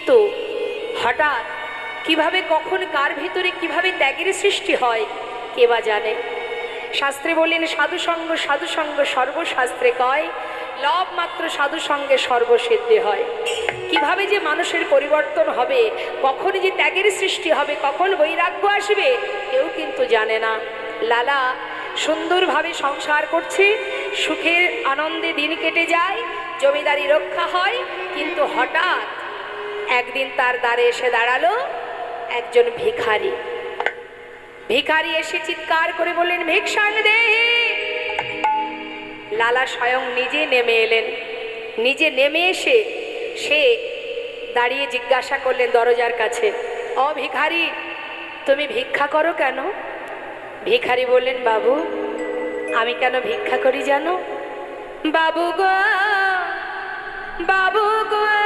কিন্তু হঠাৎ কিভাবে কখন কার ভিতরে কিভাবে ত্যাগের সৃষ্টি হয় কে বা জানে। শাস্ত্রে বললেন সাধু সঙ্গ সর্বশাস্ত্রে কয়, লব মাত্র সাধু সঙ্গে সর্বসিদ্ধি হয়। কিভাবে যে মানুষের পরিবর্তন হবে, কখন যে ত্যাগের সৃষ্টি হবে, কখন বৈরাগ্য আসবে, কেউ কিন্তু জানে না। লালা সুন্দরভাবে সংসার করছে, সুখের আনন্দে দিন কেটে যায়, জমিদারি রক্ষা হয়, কিন্তু হঠাৎ একদিন তার দ্বারে এসে দাঁড়ালো একজন ভিখারি। ভিখারি এসে চিৎকার করে বললেন, ভিক্ষাং দেহি। লালা স্বয়ং নিজে নেমে এলেন। নিজে নেমে এসে সে দাঁড়িয়ে জিজ্ঞাসা করলেন দরজার কাছে, ও ভিখারি, তুমি ভিক্ষা করো কেন? ভিখারি বললেন, বাবু, আমি কেন ভিক্ষা করি জানো? বাবু গো, বাবু গো,